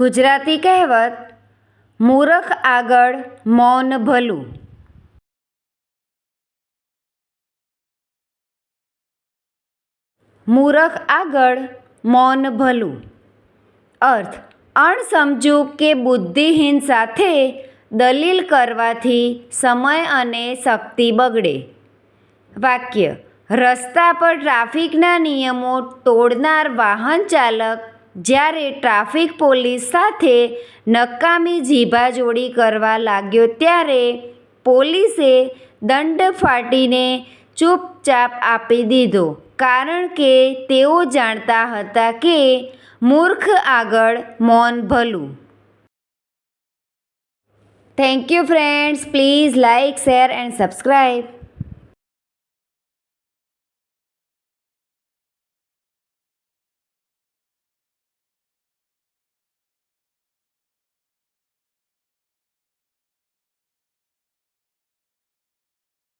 ગુજરાતી કહેવત મૂરખ આગળ મૌન ભલું. મૂરખ આગળ મૌન ભલું. અર્થ: અણસમજુ કે બુદ્ધિહીન સાથે દલીલ કરવાથી સમય અને શક્તિ બગડે. વાક્ય: રસ્તા પર ટ્રાફિકના નિયમો તોડનાર વાહન ચાલક જ્યારે ટ્રાફિક પોલીસ સાથે નકામી જીભાજોડી કરવા લાગ્યો ત્યારે પોલીસે દંડ ફાટીને ચૂપચાપ આપી દીધો, કારણ કે તેઓ જાણતા હતા કે મૂર્ખ આગળ મૌન ભલું. Thank you friends. Please like, share and subscribe.